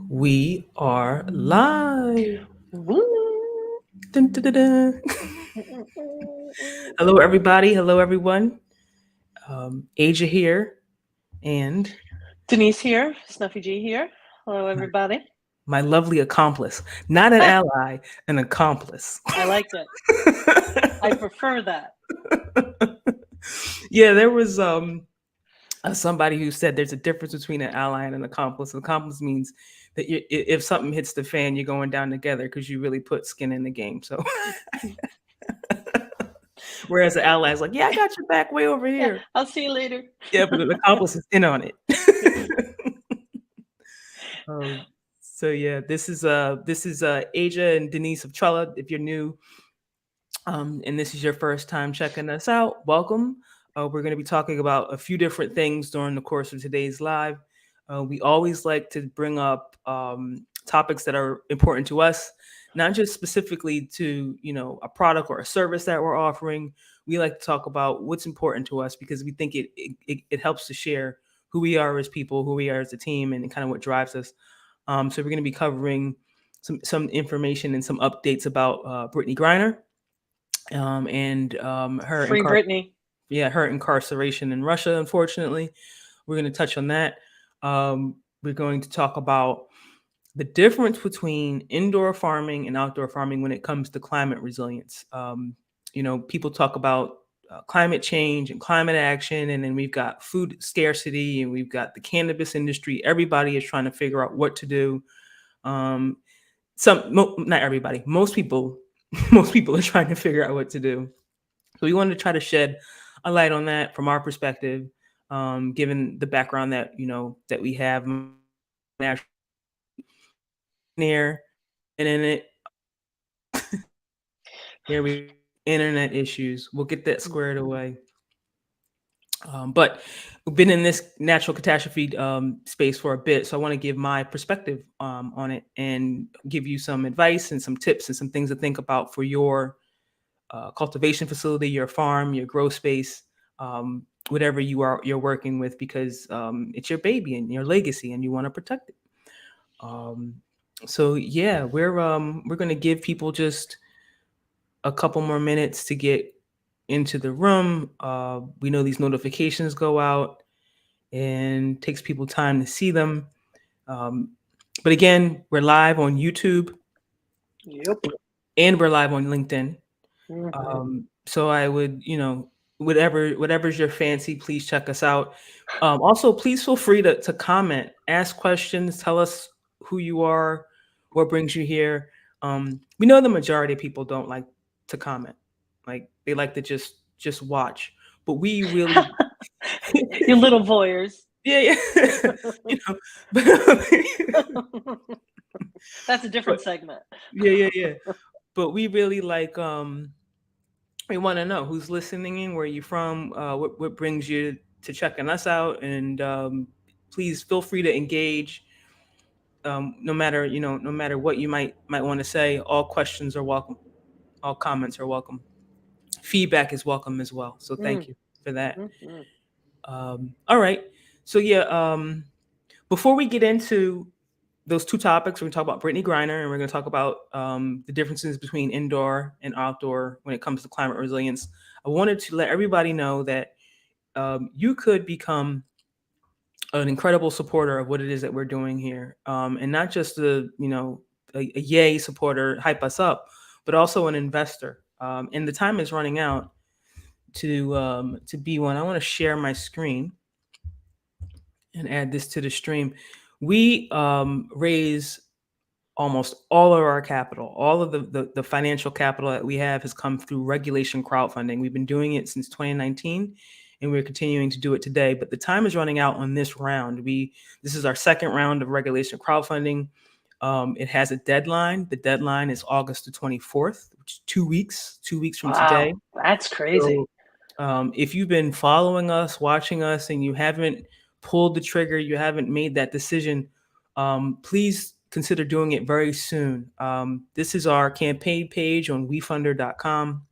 We are live. Woo. Dun, dun, dun, dun. Hello, everybody. Hello, everyone. Aja here, and Denise here, Snuffy G here. Hello, everybody. my lovely accomplice. Not an ally, an accomplice. I liked it. I prefer that. Yeah, there was somebody who said there's a difference between an ally and an accomplice. An accomplice means that if something hits the fan, you're going down together because you really put skin in the game. So, whereas an ally is like, yeah, I got your back way over Yeah, here. I'll see you later. Yeah, but an accomplice is in on it. um, so yeah, this is Aja and Denise of Trella. If you're new, and this is your first time checking us out, welcome. We're going to be talking about a few different things during the course of today's live. We always like to bring up topics that are important to us, not just specifically to a product or a service that we're offering. We like to talk about what's important to us because we think it helps to share who we are as people, who we are as a team, and kind of what drives us. So we're going to be covering some information and some updates about Brittney Griner and Free Brittney. her incarceration in Russia. Unfortunately, we're going to touch on that. We're going to talk about the difference between indoor farming and outdoor farming when it comes to climate resilience. People talk about climate change and climate action, and then we've got food scarcity, and we've got the cannabis industry. Everybody is trying to figure out what to do. Not everybody, most people, most people are trying to figure out what to do. So we wanted to try to shed a light on that from our perspective, given the background that we have near and in it. Here we internet issues. We'll get that squared away. But we've been in this natural catastrophe space for a bit, so I want to give my perspective on it and give you some advice and some tips and some things to think about for your cultivation facility, your farm, your grow space, whatever you're working with, because it's your baby and your legacy, and you want to protect it. Um, so yeah, we're gonna give people just a couple more minutes to get into the room. We know these notifications go out and takes people time to see them. Um, but again, we're live on YouTube Yep. and we're live on LinkedIn. Mm-hmm. So I would, whatever's your fancy, please check us out. Also, please feel free to comment, ask questions, tell us who you are, what brings you here. We know the majority of people don't like to comment, like they like to just watch. But we really, You little voyeurs. yeah, yeah, but, That's a different but segment. yeah. But we really we want to know who's listening in, where you from, what brings you to checking us out, and please feel free to engage. No matter what you might want to say, all questions are welcome, all comments are welcome, feedback is welcome as well. So thank you for that. Mm-hmm. All right, so yeah, before we get into those two topics, we're going to talk about Brittney Griner, and we're going to talk about the differences between indoor and outdoor when it comes to climate resilience. I wanted to let everybody know that you could become an incredible supporter of what it is that we're doing here, and not just a yay supporter, hype us up, but also an investor. And the time is running out to be one. I want to share my screen and add this to the stream. We raise almost all of our capital, all of the financial capital that we have has come through regulation crowdfunding. We've been doing it since 2019 and we're continuing to do it today, but the time is running out on this round. This is our second round of regulation crowdfunding. It has a deadline. The deadline is August the 24th, which is 2 weeks from today. Wow, that's crazy. So if you've been following us, watching us, and you haven't pulled the trigger, you haven't made that decision, please consider doing it very soon. This is our campaign page on wefunder.com.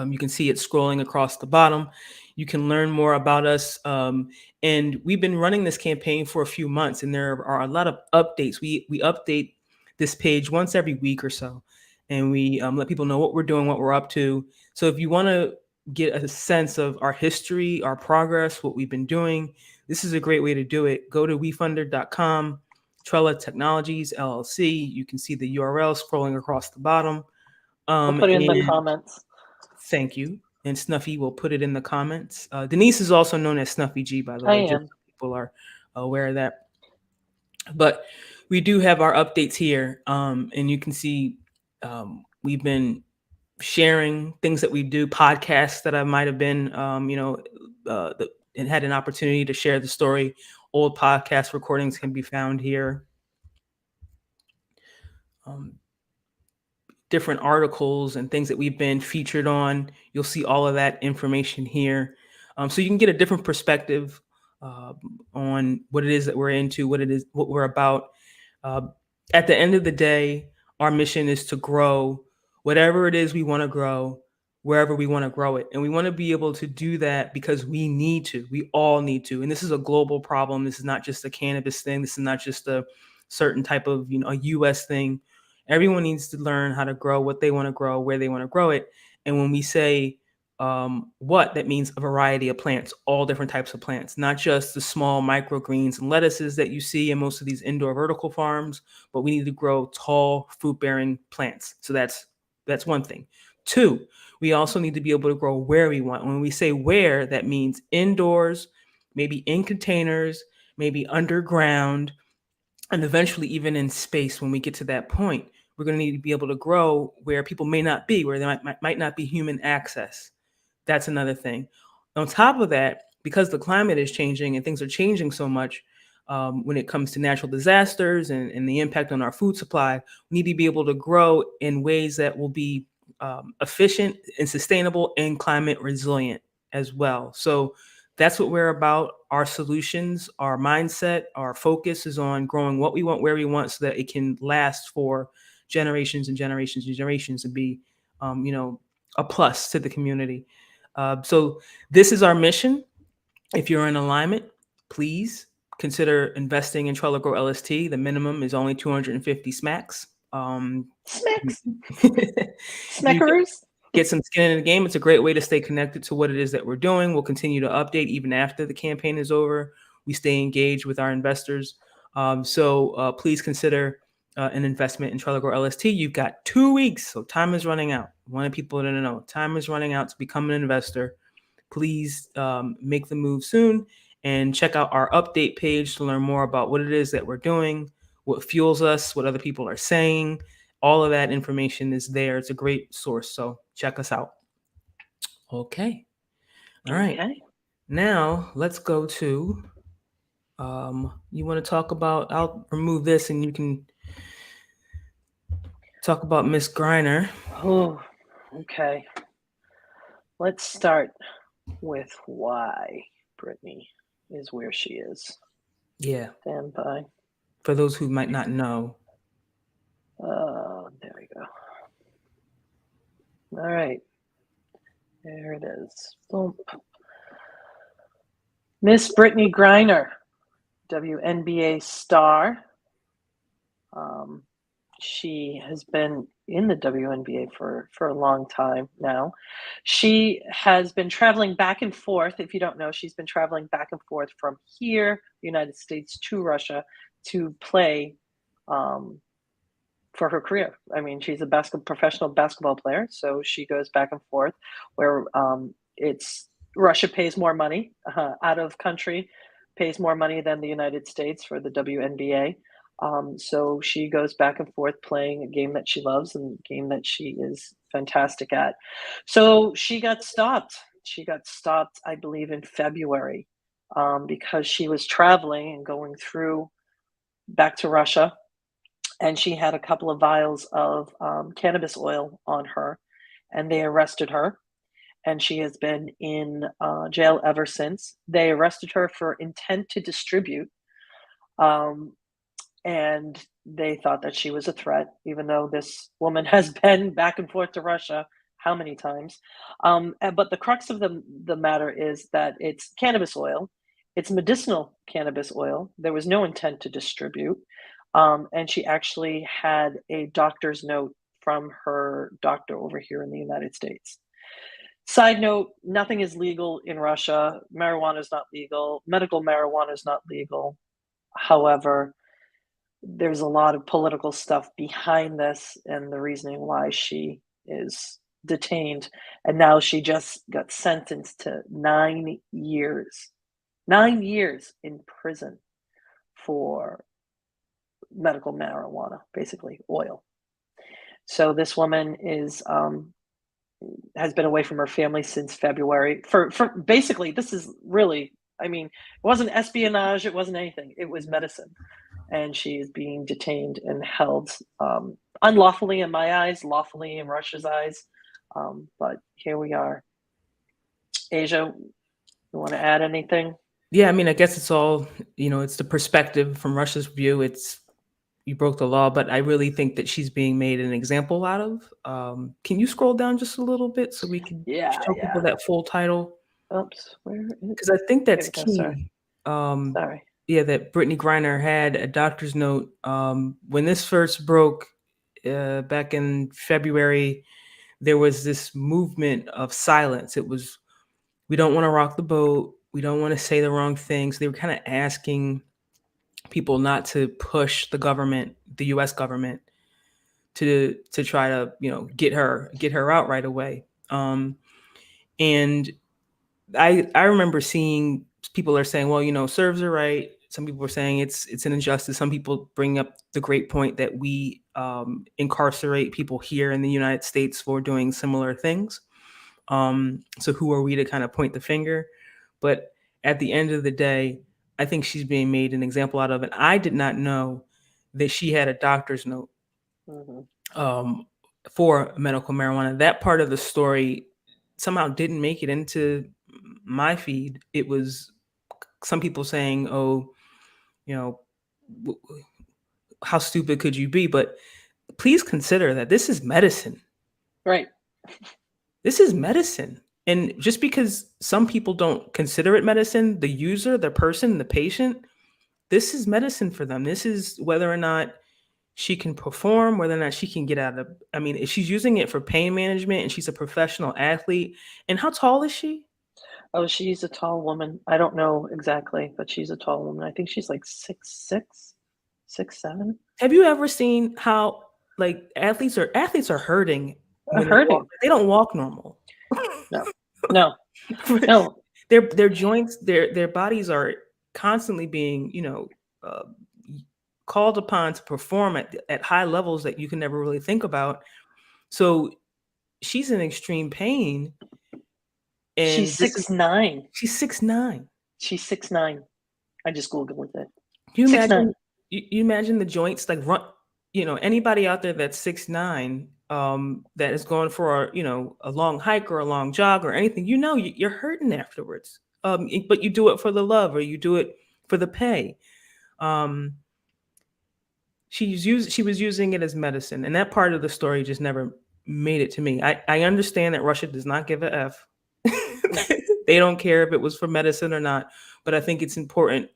You can see it scrolling across the bottom. You can learn more about us. And we've been running this campaign for a few months, and there are a lot of updates. We update this page once every week or so, and we let people know what we're doing, what we're up to. So if you want to get a sense of our history, our progress, what we've been doing, this is a great way to do it. Go to wefunder.com, Trella Technologies LLC. You can see the URL scrolling across the bottom. I'll put it in the And comments. thank you. And Snuffy will put it in the comments. Denise is also known as Snuffy G, by the I way, just am. so people are aware of that. But we do have our updates here. And you can see we've been sharing things that we do, podcasts that I might have been, and had an opportunity to share the story. Old podcast recordings can be found here. Different articles and things that we've been featured on. You'll see all of that information here. So you can get a different perspective on what it is that we're into, what we're about. At the end of the day, our mission is to grow whatever it is we want to grow, wherever we want to grow it. And we want to be able to do that because we need to. We all need to. And this is a global problem. This is not just a cannabis thing. This is not just a certain type of, a US thing. Everyone needs to learn how to grow what they want to grow, where they want to grow it. And when we say what, that means a variety of plants, all different types of plants, not just the small microgreens and lettuces that you see in most of these indoor vertical farms, but we need to grow tall fruit-bearing plants. So that's one thing. Two, we also need to be able to grow where we want. When we say where, that means indoors, maybe in containers, maybe underground, and eventually even in space. When we get to that point, we're going to need to be able to grow where people may not be, where there might not be human access. That's another thing. On top of that, because the climate is changing and things are changing so much, when it comes to natural disasters and the impact on our food supply, we need to be able to grow in ways that will be efficient and sustainable and climate resilient as well. So that's what we're about. Our solutions, our mindset, our focus is on growing what we want, where we want, so that it can last for generations and generations and generations and be, a plus to the community. So this is our mission. If you're in alignment, please consider investing in Trella Grow LST. The minimum is only 250 smacks. Smacks. You Smackaroos. get some skin in the game. It's a great way to stay connected to what it is that we're doing. We'll continue to update even after the campaign is over. We stay engaged with our investors. So please consider an investment in Trella Grow LST. You've got 2 weeks, so time is running out. I want people to know time is running out to become an investor. Please make the move soon and check out our update page to learn more about what it is that we're doing, what fuels us, what other people are saying. All of that information is there. It's a great source. So check us out. Okay. All right. Okay. Now let's go to, you want to talk about, I'll remove this and you can talk about Miss Griner. Oh, okay. Let's start with why Brittney is where she is. Yeah. Stand by. For those who might not know. There we go. All right. There it is. Boom. Miss Brittney Griner, WNBA star. She has been in the WNBA for a long time now. She has been traveling back and forth. If you don't know, she's been traveling back and forth from here, the United States, to Russia to play for her career. I mean, she's a professional basketball player, so she goes back and forth where it's Russia pays more money, out of country pays more money than the United States for the WNBA. So she goes back and forth playing a game that she loves and a game that she is fantastic at. So she got stopped. She got stopped, I believe, in February because she was traveling and going through back to Russia. And she had a couple of vials of cannabis oil on her, and they arrested her. And she has been in jail ever since. They arrested her for intent to distribute. And they thought that she was a threat, even though this woman has been back and forth to Russia how many times. But the crux of the matter is that it's cannabis oil. It's medicinal cannabis oil. There was no intent to distribute. And she actually had a doctor's note from her doctor over here in the United States. Side note, nothing is legal in Russia. Marijuana is not legal. Medical marijuana is not legal. However, there's a lot of political stuff behind this and the reasoning why she is detained. And now she just got sentenced to 9 years. 9 years in prison for medical marijuana, basically oil. So this woman has been away from her family since February. For basically, this is really, I mean, it wasn't espionage, it wasn't anything. It was medicine, and she is being detained and held unlawfully in my eyes, lawfully in Russia's eyes. But here we are. Aja, you want to add anything? Yeah, I mean, I guess it's all, it's the perspective from Russia's view. It's, you broke the law, but I really think that she's being made an example out of. Can you scroll down just a little bit so we can show people that full title? Oops, where is it? Because I think that's There we key. go, sorry. Yeah, that Brittney Griner had a doctor's note. When this first broke back in February, there was this movement of silence. It was, we don't want to rock the boat. We don't want to say the wrong things. They were kind of asking people not to push the government, the U.S. government, to try to get her out right away. And I remember seeing people are saying, well, serves are right. Some people are saying it's an injustice. Some people bring up the great point that we incarcerate people here in the United States for doing similar things. So who are we to kind of point the finger? But at the end of the day, I think she's being made an example out of it. I did not know that she had a doctor's note for medical marijuana. That part of the story somehow didn't make it into my feed. It was some people saying, oh, how stupid could you be? But please consider that this is medicine. Right. This is medicine. And just because some people don't consider it medicine, the user, the person, the patient, this is medicine for them. This is whether or not she can perform, whether or not she can get out of, I mean, if she's using it for pain management and she's a professional athlete. And how tall is she? Oh, she's a tall woman. I don't know exactly, but she's a tall woman. I think she's like 6'6", 6'7". Have you ever seen how like athletes are hurting when they don't walk normal? No. Their joints, their bodies are constantly being, called upon to perform at high levels that you can never really think about. So she's in extreme pain. And she's 6'9". She's 6'9". She's 6'9". I just Googled it. You imagine, you imagine the joints like run, anybody out there that's 6'9", that is going for a long hike or a long jog or anything, you're hurting afterwards. But you do it for the love, or you do it for the pay. She was using it as medicine, and that part of the story just never made it to me. I understand that Russia does not give a F. They don't care if it was for medicine or not, but I think it's important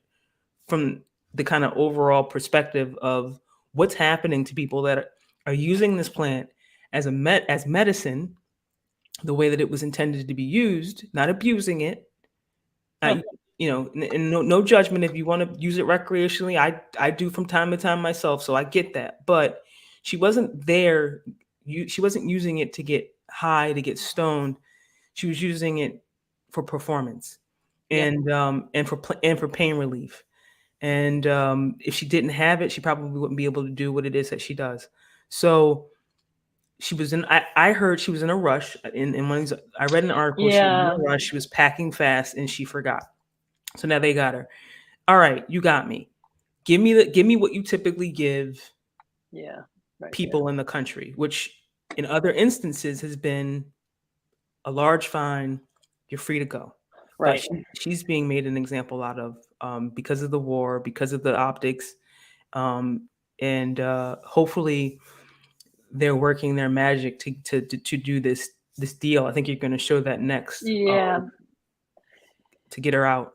from the kind of overall perspective of what's happening to people that are using this plant as medicine, the way that it was intended to be used, not abusing it. And no judgment if you want to use it recreationally. I do from time to time myself, so I get that. But she wasn't there. She wasn't using it to get high, to get stoned. She was using it for performance, and for pain relief. And if she didn't have it, she probably wouldn't be able to do what it is that she does. So she was in. I heard she was in a rush. In one of these, I read an article. She was in a rush. She was packing fast, and she forgot. So now they got her. All right, you got me. Give me what you typically give. People in the country, which in other instances has been a large fine. You're free to go. Right. But she's being made an example out of because of the war, because of the optics, and hopefully they're working their magic to do this this deal. I think you're going to show that next. Yeah. To get her out.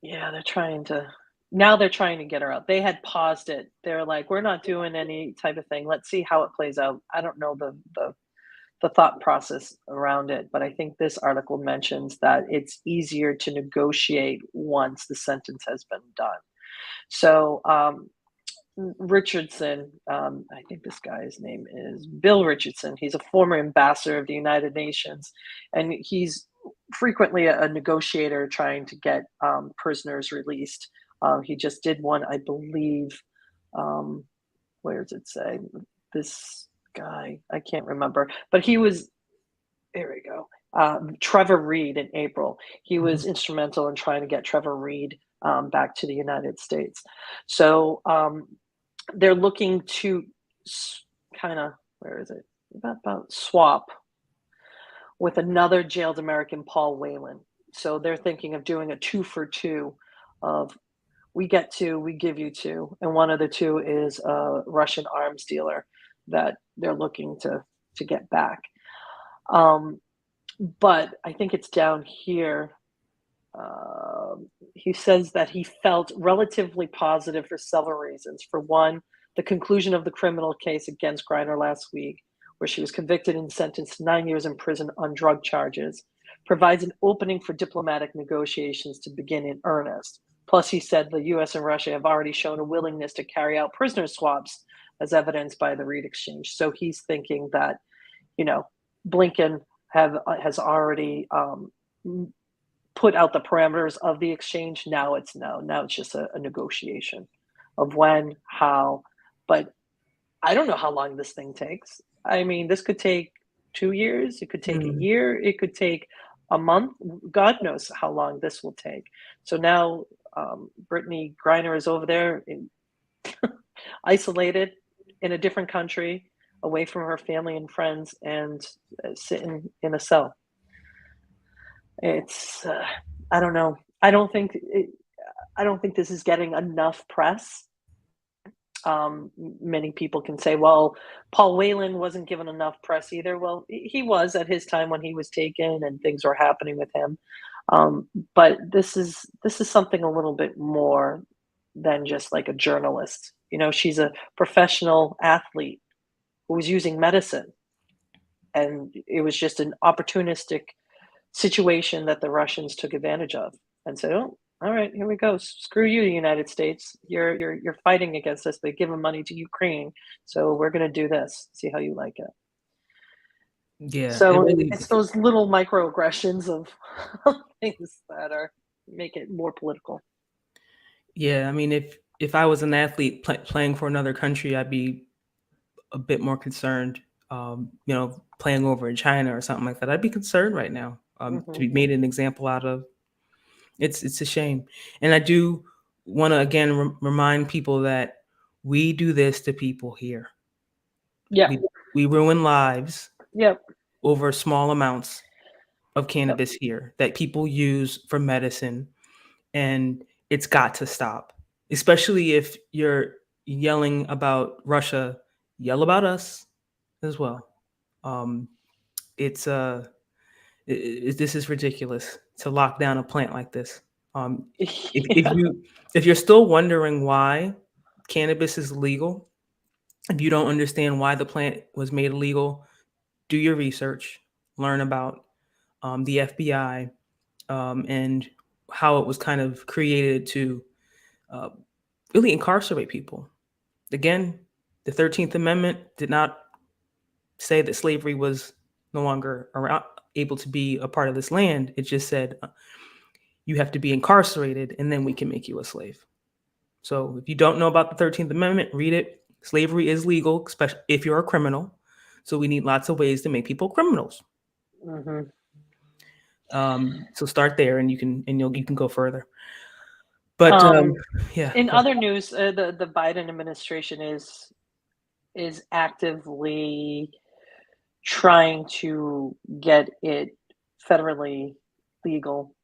Yeah, they're trying to get her out. They had paused it. They're like, we're not doing any type of thing. Let's see how it plays out. I don't know the thought process around it, but I think this article mentions that it's easier to negotiate once the sentence has been done. So Richardson, I think this guy's name is Bill Richardson. He's a former ambassador of the United Nations, and he's frequently a negotiator trying to get prisoners released. He just did one, I believe. Where does it say? This guy, I can't remember, but he was, there we go. Trevor Reed in April. He was instrumental in trying to get Trevor Reed back to the United States. So they're looking to kind of, where is it? About swap with another jailed American, Paul Whelan. So they're thinking of doing a 2-for-2 of we get 2, we give you 2. And one of the 2 is a Russian arms dealer that they're looking to get back. But I think it's down here. He says that he felt relatively positive for several reasons. For one, the conclusion of the criminal case against Griner last week, where she was convicted and sentenced to 9 years in prison on drug charges, provides an opening for diplomatic negotiations to begin in earnest. Plus, he said the U.S. and Russia have already shown a willingness to carry out prisoner swaps, as evidenced by the Reed exchange. So he's thinking that, Blinken has already put out the parameters of the exchange. Now it's just a negotiation of when, how, but I don't know how long this thing takes. I mean, this could take 2 years. It could take a year. It could take a month. God knows how long this will take. So now Brittney Griner is over there isolated in a different country, away from her family and friends, and sitting in a cell. It's I don't know. I don't think this is getting enough press. Many people can say, well, Paul Whelan wasn't given enough press either. Well, he was at his time when he was taken and things were happening with him. But this is something a little bit more than just like a journalist. She's a professional athlete who was using medicine, and it was just an opportunistic situation that the Russians took advantage of and said, oh, all right, here we go. Screw you, United States. You're fighting against us, but giving money to Ukraine. So we're going to do this. See how you like it. Yeah. So it's those little microaggressions of things that make it more political. Yeah. I mean, if I was an athlete playing for another country, I'd be a bit more concerned. Playing over in China or something like that, I'd be concerned right now. To be made an example out of. It's a shame. And I do want to, again, remind people that we do this to people here. Yeah. We ruin lives Yep. over small amounts of cannabis here that people use for medicine. And it's got to stop, especially if you're yelling about Russia, yell about us as well. This is ridiculous to lock down a plant like this. If you're still wondering why cannabis is legal, if you don't understand why the plant was made illegal, do your research, learn about the FBI and how it was kind of created to really incarcerate people. Again, the 13th Amendment did not say that slavery was no longer able to be a part of this land. It just said you have to be incarcerated and then we can make you a slave. So if you don't know about the 13th Amendment, read it. Slavery is legal, especially if you're a criminal. So we need lots of ways to make people criminals. So start there, and you can go further. But yeah. In other news, the Biden administration is actively trying to get it federally legal,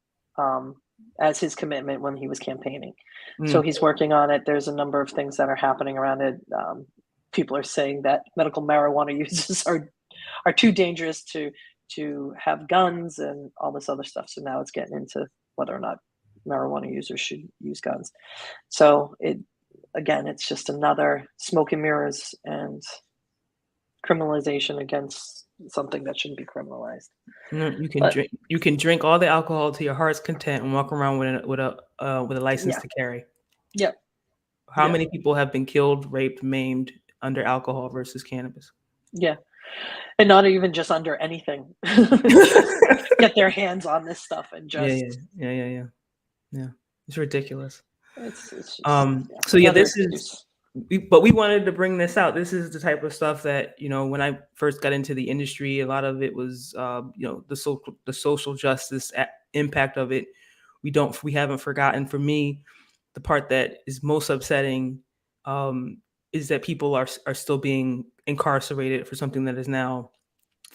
as his commitment when he was campaigning. So he's working on it. There's a number of things that are happening around it. People are saying that medical marijuana uses are too dangerous to to have guns and all this other stuff. So now it's getting into whether or not marijuana users should use guns. So it's just another smoke and mirrors and criminalization against something that shouldn't be criminalized. You can drink all the alcohol to your heart's content and walk around with a license to carry. Yep. How many people have been killed, raped, maimed under alcohol versus cannabis? Yeah. And not even just under anything. Get their hands on this stuff and just yeah. It's ridiculous. It's just, so yeah, this is. But we wanted to bring this out. This is the type of stuff that, when I first got into the industry, a lot of it was, the social justice impact of it. We haven't forgotten. For me, the part that is most upsetting is that people are still being incarcerated for something that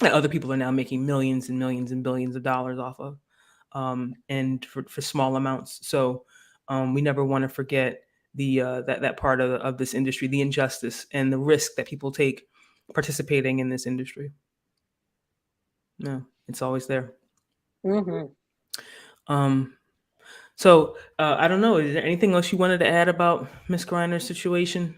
other people are now making millions and millions and billions of dollars off of, and for small amounts. So we never want to forget that part of this industry, the injustice and the risk that people take participating in this industry. No, it's always there. Mm-hmm. So I don't know. Is there anything else you wanted to add about Ms. Griner's situation?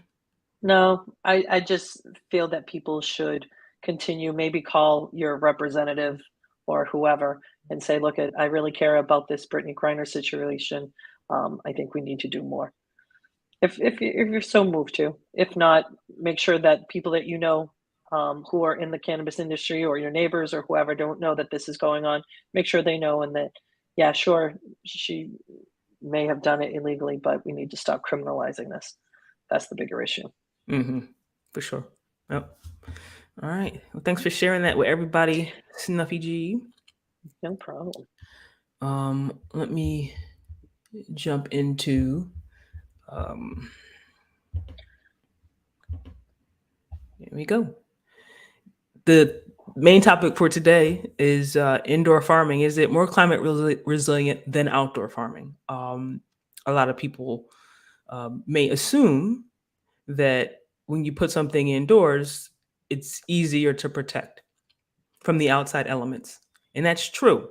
No, I just feel that people should continue, maybe call your representative or whoever and say, look, I really care about this Brittney Griner situation. I think we need to do more. If you're so moved to. If not, make sure that people that who are in the cannabis industry or your neighbors or whoever don't know that this is going on, make sure they know, and that, yeah, sure, she may have done it illegally, but we need to stop criminalizing this. That's the bigger issue. Mm-hmm. For sure. Yep. All right. Well, thanks for sharing that with everybody, Snuffy G. No problem. Let me jump into here we go. The main topic for today is indoor farming. Is it more climate resilient than outdoor farming? A lot of people may assume that when you put something indoors, it's easier to protect from the outside elements. And that's true.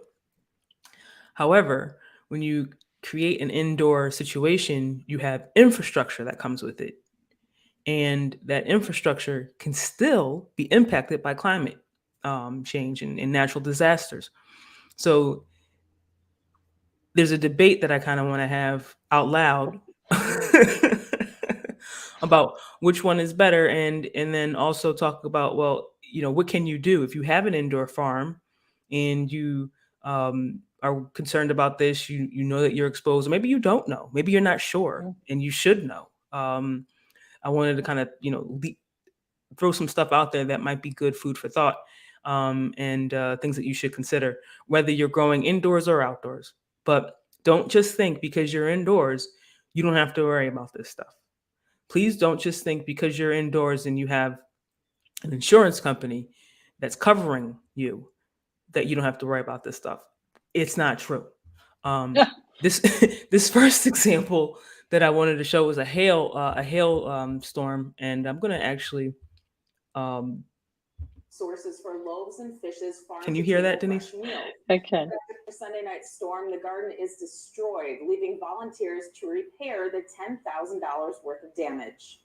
However, when you create an indoor situation, you have infrastructure that comes with it. And that infrastructure can still be impacted by climate change and natural disasters. So there's a debate that I kind of want to have out loud about which one is better, and then also talk about, well, what can you do if you have an indoor farm and you are concerned about this, you know that you're exposed, or maybe you don't know, maybe you're not sure, and you should know. I wanted to kind of throw some stuff out there that might be good food for thought, and things that you should consider, whether you're growing indoors or outdoors. But don't just think because you're indoors you don't have to worry about this stuff. Please don't just think because you're indoors and you have an insurance company that's covering you that you don't have to worry about this stuff. It's not true. This first example that I wanted to show was a hail storm, and I'm going to actually sources for loaves and fishes. Can you hear that, Denise? I can. For Sunday night storm, the garden is destroyed, leaving volunteers to repair the $10,000 worth of damage.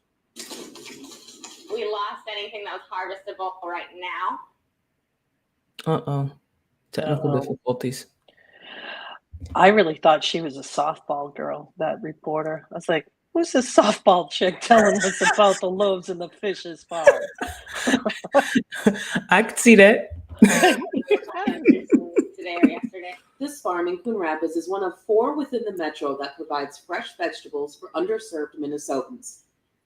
We lost anything that was harvestable right now. Technical difficulties. I really thought she was a softball girl, that reporter. I was like, who's this softball chick telling us about the loaves and the fishes farm? I could see that. Today or yesterday. This farm in Coon Rapids is one of 4 within the metro that provides fresh vegetables for underserved Minnesotans.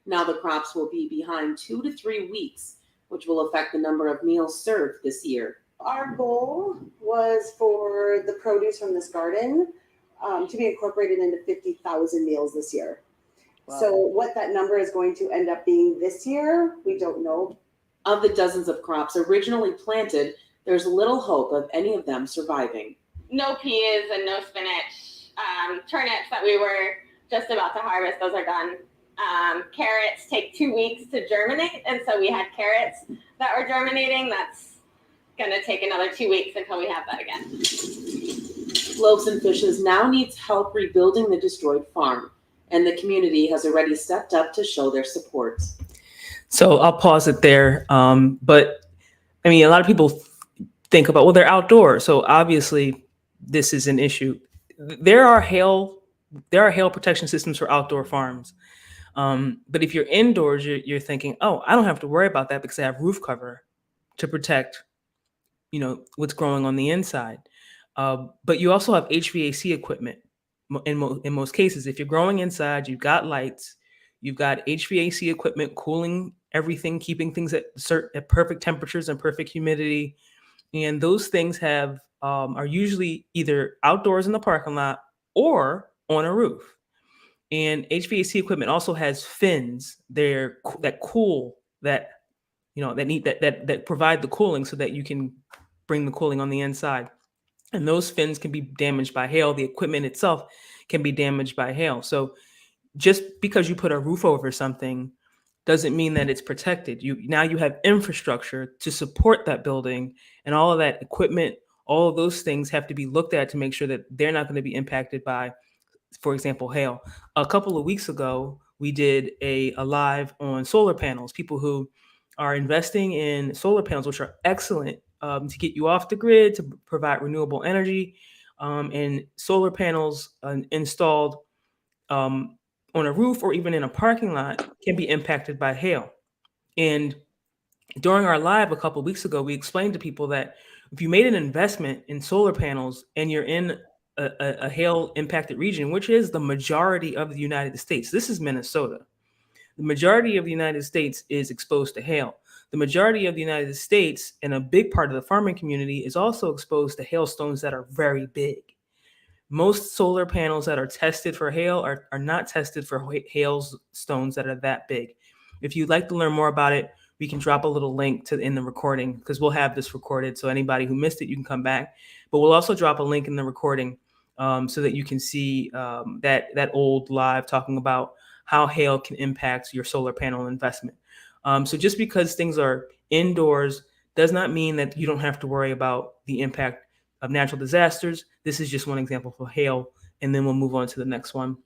Now the crops will be behind 2 to 3 weeks, which will affect the number of meals served this year. Our goal was for the produce from this garden to be incorporated into 50,000 meals this year. Wow. So what that number is going to end up being this year, we don't know. Of the dozens of crops originally planted, there's little hope of any of them surviving. No peas and no spinach. Turnips that we were just about to harvest, those are done. Carrots take 2 weeks to germinate, and so we had carrots that were germinating. That's gonna take another 2 weeks until we have that again. Loaves and Fishes now needs help rebuilding the destroyed farm, and the community has already stepped up to show their support. So I'll pause it there. But I mean, a lot of people think about, well, they're outdoors, so obviously this is an issue. There are hail protection systems for outdoor farms. But if you're indoors, you're thinking, oh, I don't have to worry about that because I have roof cover to protect, what's growing on the inside. But you also have HVAC equipment in most cases. If you're growing inside, you've got lights, you've got HVAC equipment cooling everything, keeping things at perfect temperatures and perfect humidity. And those things are usually either outdoors in the parking lot or on a roof. And HVAC equipment also has fins that provide the cooling so that you can bring the cooling on the inside. And those fins can be damaged by hail. The equipment itself can be damaged by hail. So just because you put a roof over something doesn't mean that it's protected. Now you have infrastructure to support that building, and all of that equipment, all of those things have to be looked at to make sure that they're not going to be impacted by, for example, hail. A couple of weeks ago, we did a live on solar panels. People who are investing in solar panels, which are excellent to get you off the grid, to provide renewable energy, and solar panels installed on a roof or even in a parking lot can be impacted by hail. And during our live a couple of weeks ago, we explained to people that if you made an investment in solar panels and you're in a hail impacted region, which is the majority of the United States, this is Minnesota. The majority of the United States is exposed to hail. The majority of the United States and a big part of the farming community is also exposed to hailstones that are very big. Most solar panels that are tested for hail are not tested for hailstones that are that big. If you'd like to learn more about it, we can drop a little link in the recording, because we'll have this recorded. So anybody who missed it, you can come back. But we'll also drop a link in the recording so that you can see that old live talking about how hail can impact your solar panel investment. So just because things are indoors does not mean that you don't have to worry about the impact of natural disasters. This is just one example for hail, and then we'll move on to the next one.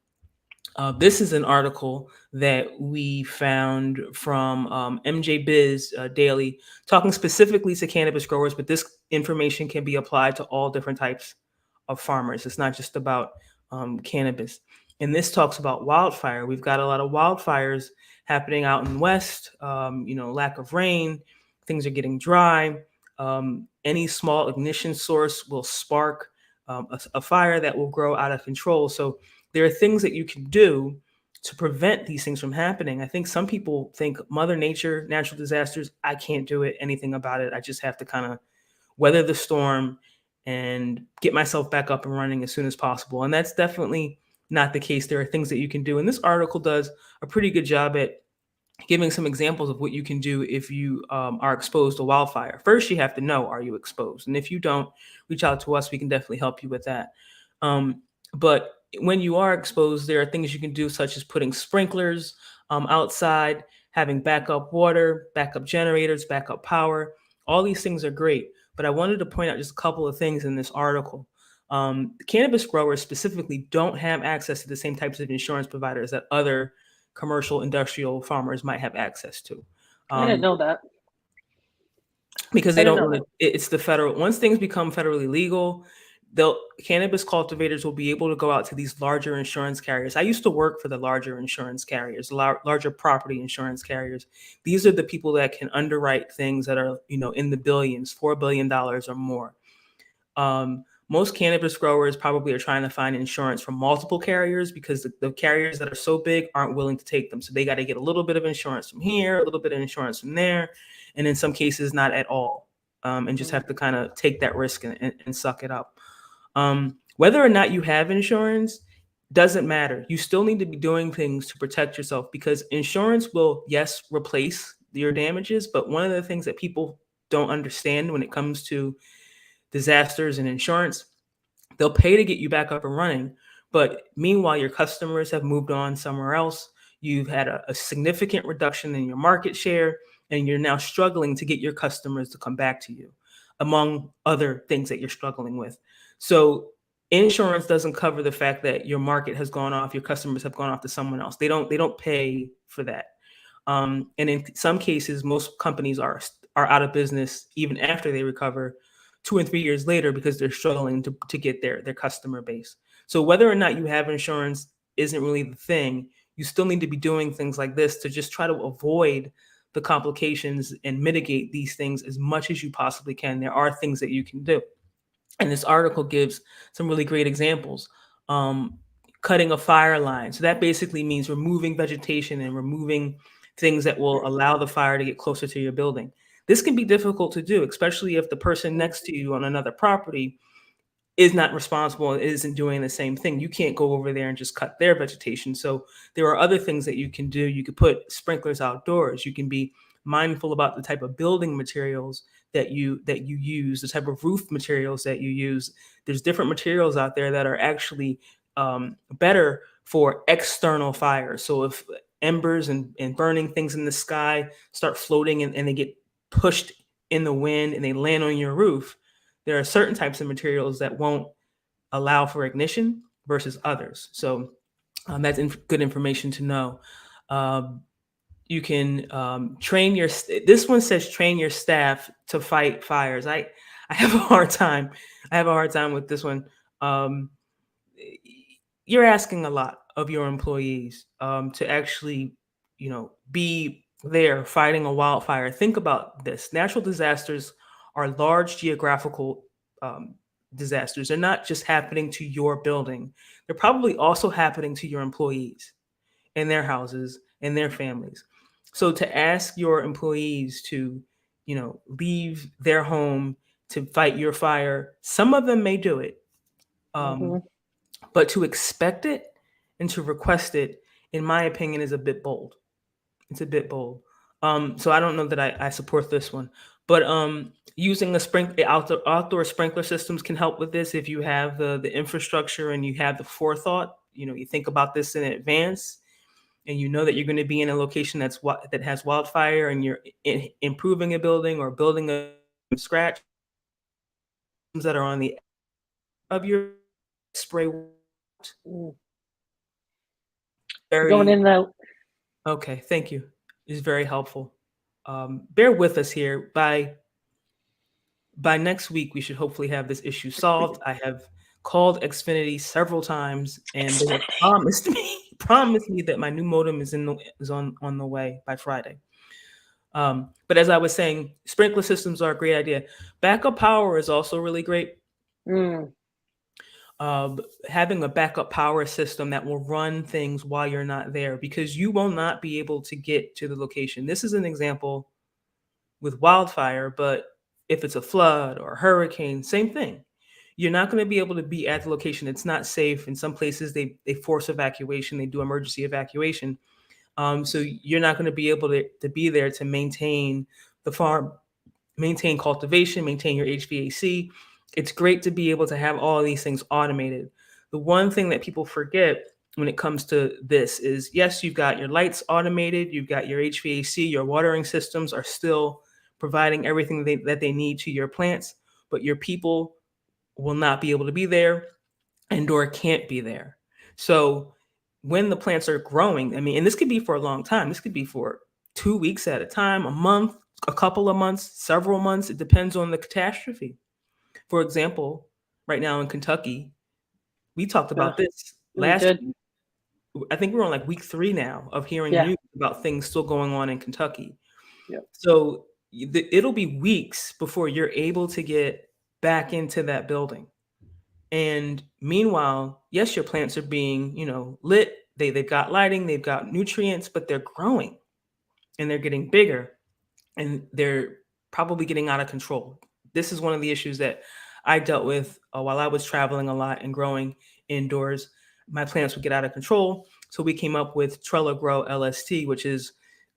This is an article that we found from MJ Biz Daily, talking specifically to cannabis growers, but this information can be applied to all different types of farmers. It's not just about cannabis. And this talks about wildfire. We've got a lot of wildfires happening out in the West, lack of rain, things are getting dry. Any small ignition source will spark a fire that will grow out of control. So there are things that you can do to prevent these things from happening. I think some people think Mother Nature, natural disasters, I can't do anything about it. I just have to kind of weather the storm and get myself back up and running as soon as possible. And that's definitely not the case. There are things that you can do. And this article does a pretty good job at giving some examples of what you can do if you are exposed to wildfire. First, you have to know, are you exposed? And if you don't, reach out to us. We can definitely help you with that. But when you are exposed, there are things you can do, such as putting sprinklers outside, having backup water, backup generators, backup power. All these things are great. But I wanted to point out just a couple of things in this article. Cannabis growers specifically don't have access to the same types of insurance providers that other commercial industrial farmers might have access to. I didn't know that. Because they don't really, it's the federal, once things become federally legal, cannabis cultivators will be able to go out to these larger insurance carriers. I used to work for the larger insurance carriers, larger property insurance carriers. These are the people that can underwrite things that are, in the billions, $4 billion or more. Most cannabis growers probably are trying to find insurance from multiple carriers, because the carriers that are so big aren't willing to take them. So they got to get a little bit of insurance from here, a little bit of insurance from there, and in some cases, not at all, and just have to kind of take that risk and suck it up. Whether or not you have insurance doesn't matter. You still need to be doing things to protect yourself, because insurance will, yes, replace your damages. But one of the things that people don't understand when it comes to disasters and insurance, they'll pay to get you back up and running. But meanwhile, your customers have moved on somewhere else. You've had a significant reduction in your market share, and you're now struggling to get your customers to come back to you. among other things that you're struggling with. So insurance doesn't cover the fact that your market has gone off, your customers have gone off to someone else. They don't pay for that. And in some cases, most companies are out of business even after they recover 2 and 3 years later because they're struggling to get their customer base. So whether or not you have insurance isn't really the thing. You still need to be doing things like this to just try to avoid the complications and mitigate these things as much as you possibly can. There are things that you can do. And this article gives some really great examples. Cutting a fire line. So that basically means removing vegetation and removing things that will allow the fire to get closer to your building. This can be difficult to do, especially if the person next to you on another property is not responsible and isn't doing the same thing. You can't go over there and just cut their vegetation. So there are other things that you can do. You could put sprinklers outdoors. You can be mindful about the type of building materials that you use, the type of roof materials that you use. There's different materials out there that are actually better for external fires. So if embers and burning things in the sky start floating and they get pushed in the wind and they land on your roof, there are certain types of materials that won't allow for ignition versus others. So that's good information to know. You can train your, this one says train your staff to fight fires. I have a hard time. I have a hard time with this one. You're asking a lot of your employees to actually, be there fighting a wildfire. Think about this. Natural disasters are large geographical disasters. They're not just happening to your building. They're probably also happening to your employees in their houses and their families. So to ask your employees to, leave their home to fight your fire, some of them may do it. But to expect it and to request it, in my opinion, is a bit bold. It's a bit bold. So I don't know that I support this one. But using outdoor sprinkler systems can help with this if you have the infrastructure and you have the forethought. You think about this in advance, and you know that you're going to be in a location that has wildfire, and you're improving a building or building from scratch that are on the of your spray. Going in though. Okay, thank you. It's very helpful. Bear with us here. By next week, we should hopefully have this issue solved. I have called Xfinity several times, and they have promised me that my new modem is on the way by Friday. But as I was saying, sprinkler systems are a great idea. Backup power is also really great. Having a backup power system that will run things while you're not there, because you will not be able to get to the location. This is an example with wildfire, but if it's a flood or a hurricane, same thing. You're not going to be able to be at the location. It's not safe. In some places, they force evacuation. They do emergency evacuation. So you're not going to be able to be there to maintain the farm, maintain cultivation, maintain your HVAC. It's great to be able to have all of these things automated. The one thing that people forget when it comes to this is, yes, you've got your lights automated, you've got your HVAC, your watering systems are still providing everything that they need to your plants, but your people will not be able to be there and/or can't be there. So when the plants are growing, and this could be for a long time. This could be for 2 weeks at a time, a month, a couple of months, several months. It depends on the catastrophe. For example, right now in Kentucky, we talked about this last week. I think we're on like week 3 now of hearing news about things still going on in Kentucky. So it'll be weeks before you're able to get back into that building. And meanwhile, yes, your plants are being, lit. They've got lighting, they've got nutrients, but they're growing and they're getting bigger and they're probably getting out of control. This is one of the issues that I dealt with while I was traveling a lot and growing indoors. My plants would get out of control. So we came up with Trella Grow LST, which is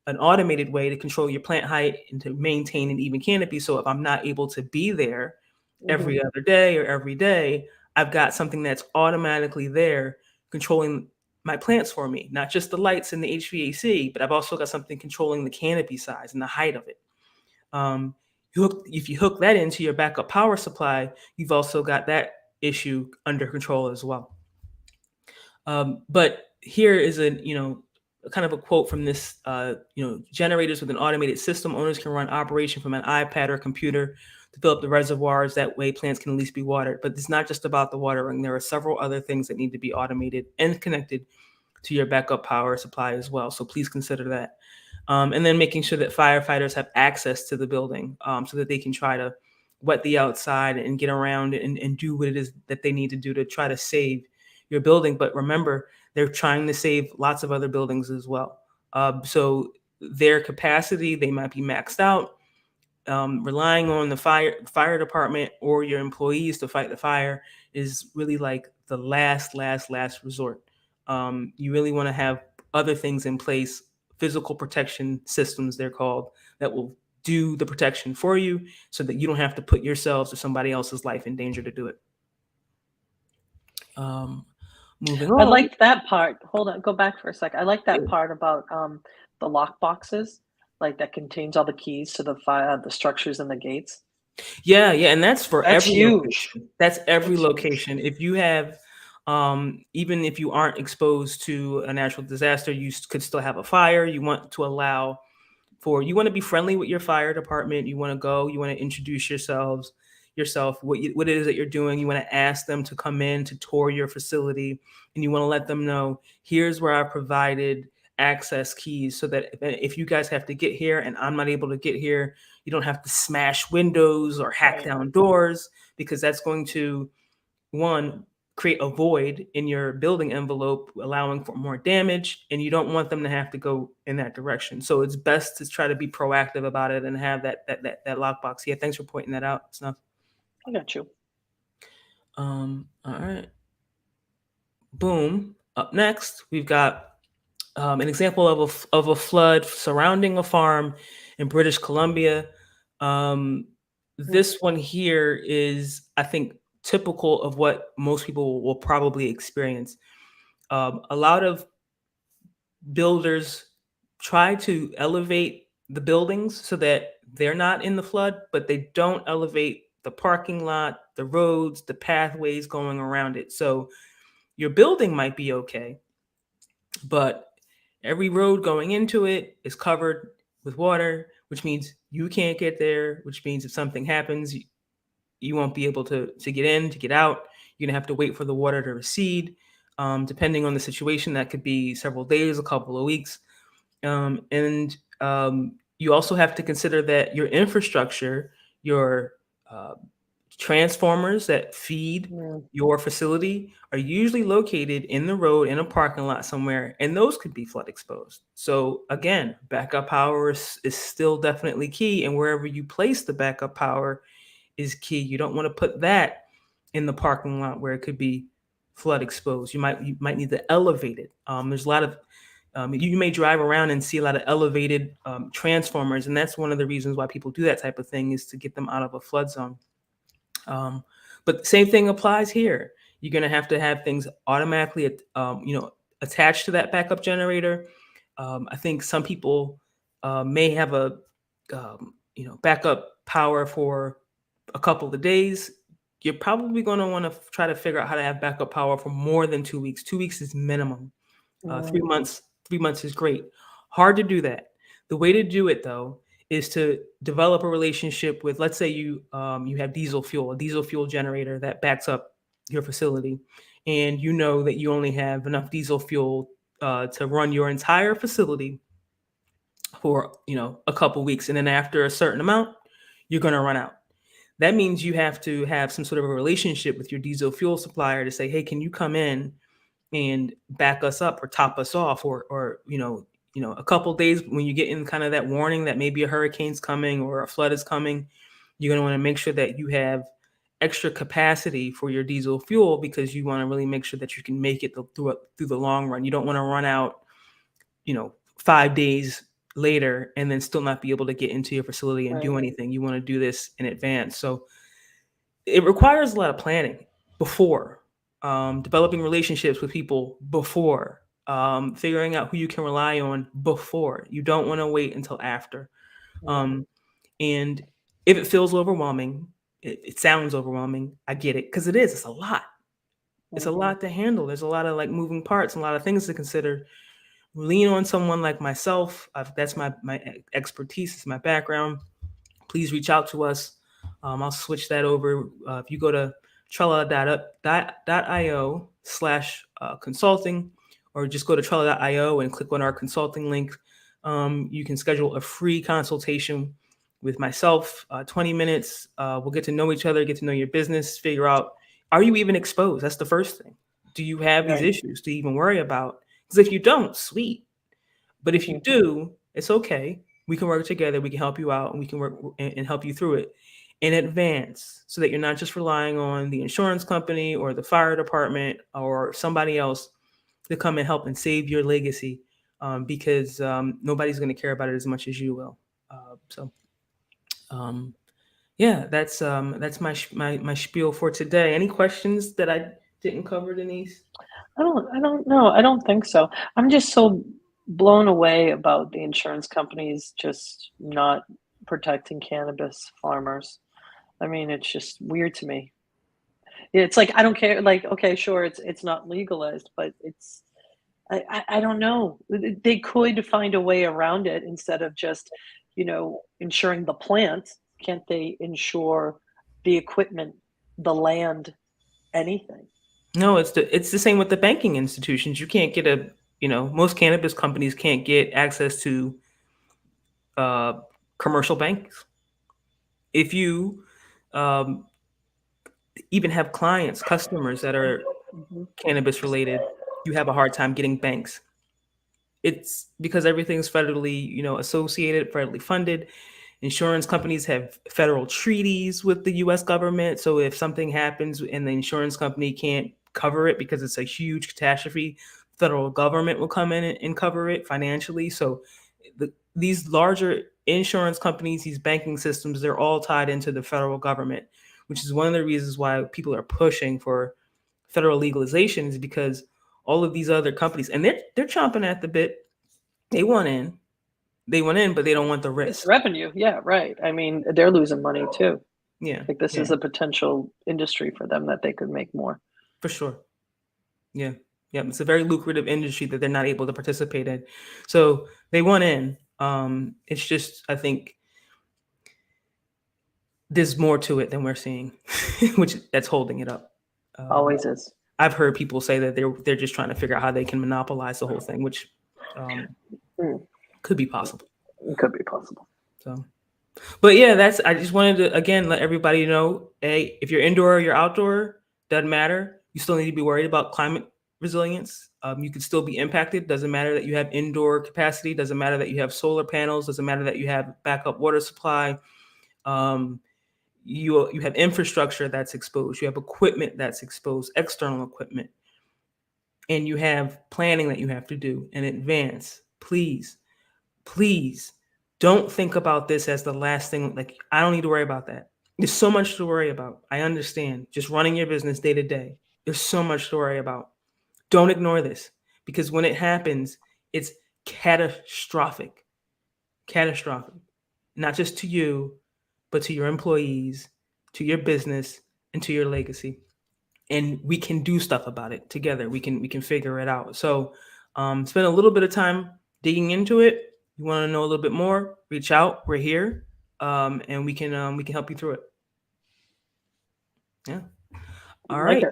an automated way to control your plant height and to maintain an even canopy. So if I'm not able to be there every other day or every day, I've got something that's automatically there controlling my plants for me, not just the lights and the HVAC, but I've also got something controlling the canopy size and the height of it. If you hook that into your backup power supply, you've also got that issue under control as well. But here is kind of a quote from this. Generators with an automated system, owners can run operation from an iPad or computer to fill up the reservoirs. That way, plants can at least be watered. But it's not just about the watering. There are several other things that need to be automated and connected to your backup power supply as well. So please consider that. And then making sure that firefighters have access to the building so that they can try to wet the outside and get around and do what it is that they need to do to try to save your building. But remember, they're trying to save lots of other buildings as well. So their capacity, they might be maxed out. Relying on the fire department or your employees to fight the fire is really like the last resort. You really want to have other things in place, physical protection systems, they're called, that will do the protection for you so that you don't have to put yourselves or somebody else's life in danger to do it. Moving on. I like that part. Hold on, go back for a sec. I like that part about the lock boxes, like that contains all the keys to the structures and the gates. Yeah, and that's for every huge. location. That's every location. If you have, even if you aren't exposed to a natural disaster, you could still have a fire. You want to allow you want to be friendly with your fire department. You want to go, you want to introduce yourself, what it is that you're doing. You want to ask them to come in to tour your facility, and you want to let them know, here's where I provided access keys so that if you guys have to get here and I'm not able to get here, you don't have to smash windows or hack down doors, because that's going to, one, create a void in your building envelope, allowing for more damage, and you don't want them to have to go in that direction. So it's best to try to be proactive about it and have that lockbox. Yeah, thanks for pointing that out, Snuff. I got you. All right. Boom. Up next, we've got an example of a flood surrounding a farm in British Columbia. This one here is, I think, typical of what most people will probably experience. A lot of builders try to elevate the buildings so that they're not in the flood, but they don't elevate the parking lot, the roads, the pathways going around it. So your building might be okay, but every road going into it is covered with water, which means you can't get there, which means if something happens, you won't be able to get in, to get out. You're gonna have to wait for the water to recede. Depending on the situation, that could be several days, a couple of weeks. And you also have to consider that your infrastructure, your transformers that feed your facility are usually located in the road in a parking lot somewhere, and those could be flood exposed. So again, backup power is still definitely key, and wherever you place the backup power is key. You don't want to put that in the parking lot where it could be flood exposed. You might need to elevate it. There's a lot of you may drive around and see a lot of elevated transformers, and that's one of the reasons why people do that type of thing, is to get them out of a flood zone. But the same thing applies here. You're going to have things automatically, attached to that backup generator. I think some people may have a, backup power for a couple of days. You're probably going to want to try to figure out how to have backup power for more than 2 weeks. 2 weeks is minimum. 3 months. 3 months is great. Hard to do that. The way to do it, though, is to develop a relationship with, let's say you have a diesel fuel generator that backs up your facility, and you know that you only have enough diesel fuel to run your entire facility for a couple weeks, and then after a certain amount, you're going to run out. That means you have to have some sort of a relationship with your diesel fuel supplier to say, hey, can you come in and back us up or top us off, or a couple days when you get in kind of that warning that maybe a hurricane's coming or a flood is coming, you're going to want to make sure that you have extra capacity for your diesel fuel, because you want to really make sure that you can make it through the long run. You don't want to run out, 5 days later and then still not be able to get into your facility and do anything. You want to do this in advance. So it requires a lot of planning before, developing relationships with people before, figuring out who you can rely on before. You don't want to wait until after. And If it feels overwhelming, it sounds overwhelming. I get it, because it is. It's a lot. It's a lot to handle. There's a lot of like moving parts and a lot of things to consider. Lean on someone like myself. That's my expertise. It's my background. Please reach out to us. I'll switch that over. If you go to Trella.io/consulting, or just go to Trella.io and click on our consulting link, you can schedule a free consultation with myself. 20 minutes. We'll get to know each other, get to know your business, figure out, are you even exposed? That's the first thing. Do you have these issues to even worry about? Because if you don't, sweet. But if you do, it's okay. We can work together. We can help you out, and we can work and help you through it in advance, so that you're not just relying on the insurance company or the fire department or somebody else to come and help and save your legacy, because nobody's going to care about it as much as you will. Yeah, that's my spiel for today. Any questions that I didn't cover, Denise? I don't know. I don't think so. I'm just so blown away about the insurance companies just not protecting cannabis farmers. I mean, it's just weird to me. It's like, I don't care. Like, okay, sure, it's not legalized, but I don't know. They could find a way around it instead of just, insuring the plant. Can't they insure the equipment, the land, anything? No, it's the same with the banking institutions. You can't get most cannabis companies can't get access to commercial banks. If you even have customers that are cannabis related, you have a hard time getting banks. It's because everything's federally, associated, federally funded. Insurance companies have federal treaties with the U.S. government. So if something happens and the insurance company can't cover it because it's a huge catastrophe, federal government will come in and cover it financially. So these larger insurance companies, these banking systems, they're all tied into the federal government, which is one of the reasons why people are pushing for federal legalization, is because all of these other companies, and they're chomping at the bit. They want in, but they don't want the risk. It's revenue. Yeah, right. I mean, they're losing money too. Yeah. Like, this is a potential industry for them that they could make more. For sure. Yeah. Yeah. It's a very lucrative industry that they're not able to participate in. So they want in. It's just, I think there's more to it than we're seeing, which that's holding it up. Always is. I've heard people say that they're just trying to figure out how they can monopolize the whole thing, which could be possible. It could be possible. So, but yeah, I just wanted to, again, let everybody know, hey, if you're indoor or you're outdoor, doesn't matter. You still need to be worried about climate resilience. You could still be impacted. Doesn't matter that you have indoor capacity. Doesn't matter that you have solar panels. Doesn't matter that you have backup water supply. You have infrastructure that's exposed. You have equipment that's exposed, external equipment. And you have planning that you have to do in advance. Please don't think about this as the last thing. Like, I don't need to worry about that. There's so much to worry about. I understand. Just running your business day to day. There's so much to worry about. Don't ignore this, because when it happens, it's catastrophic. Catastrophic. Not just to you, but to your employees, to your business, and to your legacy. And we can do stuff about it together. We can figure it out. So spend a little bit of time digging into it. You want to know a little bit more, reach out. We're here. And we can help you through it. Yeah. All right.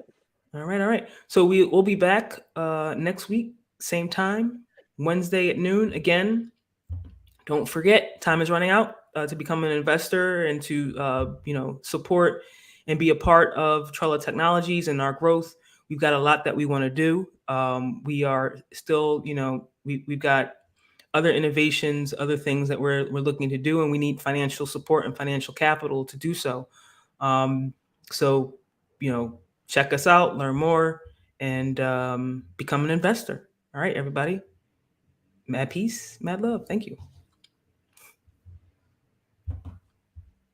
All right. So we'll be back next week, same time, Wednesday at noon. Again, don't forget, time is running out to become an investor and to support and be a part of Trella Technologies and our growth. We've got a lot that we want to do. We are still, we've got other innovations, other things that we're looking to do, and we need financial support and financial capital to do so. So, check us out, learn more, and become an investor. All right, everybody. Mad peace, mad love. Thank you.